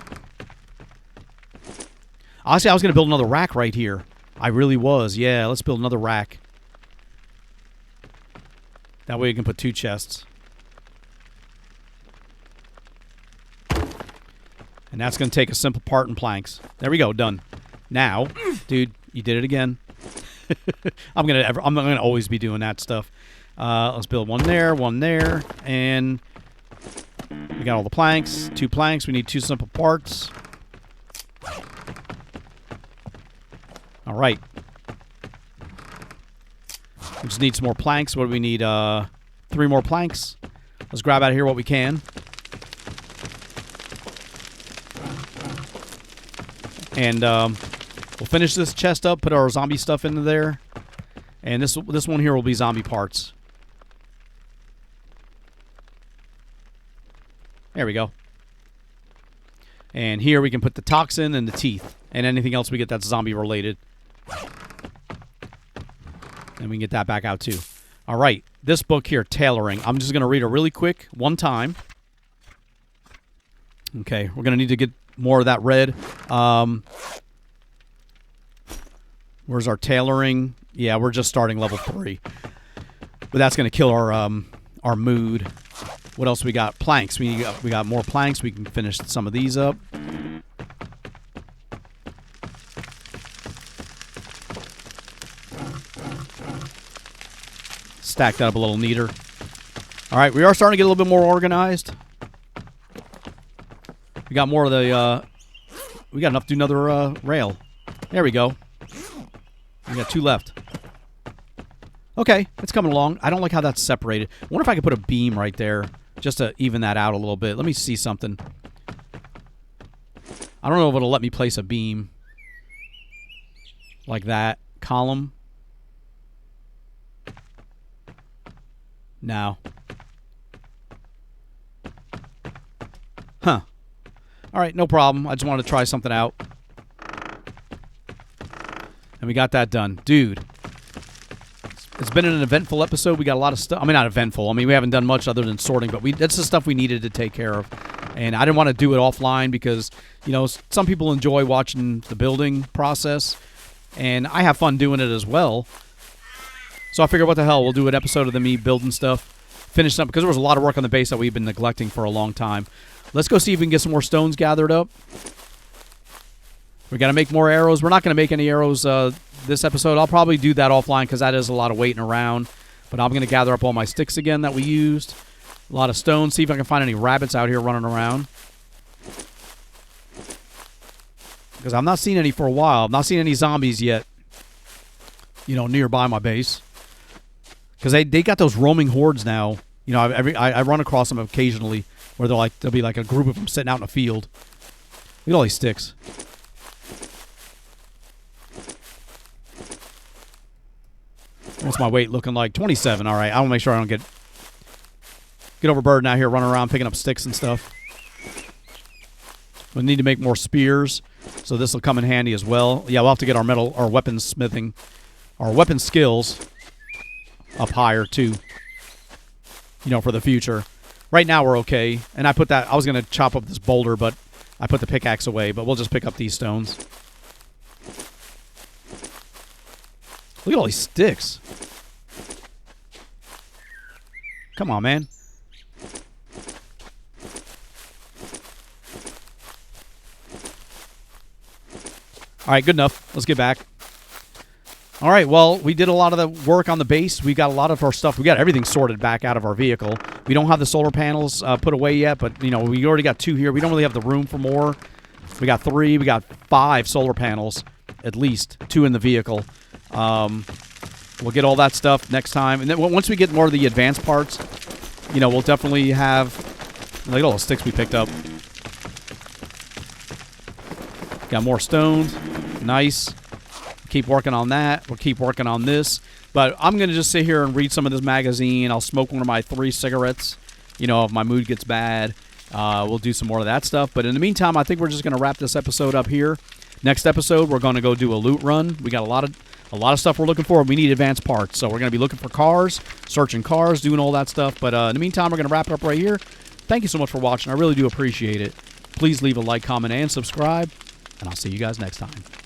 Speaker 1: Honestly, I was going to build another rack right here. I really was. Yeah, let's build another rack. That way you can put 2 chests. And that's going to take a simple part and planks. There we go, done. Now, dude, you did it again. I'm gonna always be doing that stuff. Let's build one there, and we got all the planks. 2 planks. We need 2 simple parts. All right. We just need some more planks. What do we need? 3 more planks. Let's grab out of here what we can. And we'll finish this chest up, put our zombie stuff into there. And this one here will be zombie parts. There we go. And here we can put the toxin and the teeth. And anything else we get that's zombie related. And we can get that back out too. All right. This book here, Tailoring. I'm just going to read it really quick, one time. Okay. We're going to need to get more of that red. Where's our tailoring? Yeah, we're just starting level 3. But that's going to kill our mood. What else we got? Planks. We got more planks. We can finish some of these up. Stack that up a little neater. All right, we are starting to get a little bit more organized. We got more of the... we got enough to do another rail. There we go. We got 2 left. Okay, it's coming along. I don't like how that's separated. I wonder if I could put a beam right there just to even that out a little bit. Let me see something. I don't know if it'll let me place a beam like that. Column. No. Huh. All right, no problem. I just wanted to try something out. And we got that done. Dude. It's been an eventful episode. We got a lot of stuff. I mean, not eventful. I mean, we haven't done much other than sorting, but that's the stuff we needed to take care of. And I didn't want to do it offline because, you know, some people enjoy watching the building process. And I have fun doing it as well. So I figured, what the hell, we'll do an episode of me building stuff. Finish up, because there was a lot of work on the base that we've been neglecting for a long time. Let's go see if we can get some more stones gathered up. We got to make more arrows. We're not going to make any arrows this episode. I'll probably do that offline because that is a lot of waiting around. But I'm going to gather up all my sticks again that we used. A lot of stones. See if I can find any rabbits out here running around. Because I'm not seeing any for a while. I'm not seeing any zombies yet, you know, nearby my base. Because they got those roaming hordes now. You know, I run across them occasionally where there'll be like a group of them sitting out in a field. Look at all these sticks. What's my weight looking like? 27. All right. I want to make sure I don't get get over Bird out here running around picking up sticks and stuff. We need to make more spears, so this will come in handy as well. Yeah, we'll have to get our weapon skills up higher too. You know, for the future. Right now we're okay. And I was going to chop up this boulder, but I put the pickaxe away. But we'll just pick up these stones. Look at all these sticks. Come on, man. All right, good enough. Let's get back. All right, well, we did a lot of the work on the base. We got a lot of our stuff. We got everything sorted back out of our vehicle. We don't have the solar panels put away yet, but, you know, we already got 2 here. We don't really have the room for more. We got 3. We got 5 solar panels, at least 2 in the vehicle. We'll get all that stuff next time. And then once we get more of the advanced parts, you know, we'll definitely have... Look at all the sticks we picked up. Got more stones. Nice. Keep working on that. We'll keep working on this. But I'm going to just sit here and read some of this magazine. I'll smoke one of my 3 cigarettes, you know, if my mood gets bad. We'll do some more of that stuff. But in the meantime, I think we're just going to wrap this episode up here. Next episode, we're going to go do a loot run. We got a lot of stuff we're looking for. We need advanced parts. So we're going to be looking for cars, searching cars, doing all that stuff. But in the meantime, we're going to wrap it up right here. Thank you so much for watching. I really do appreciate it. Please leave a like, comment, and subscribe. And I'll see you guys next time.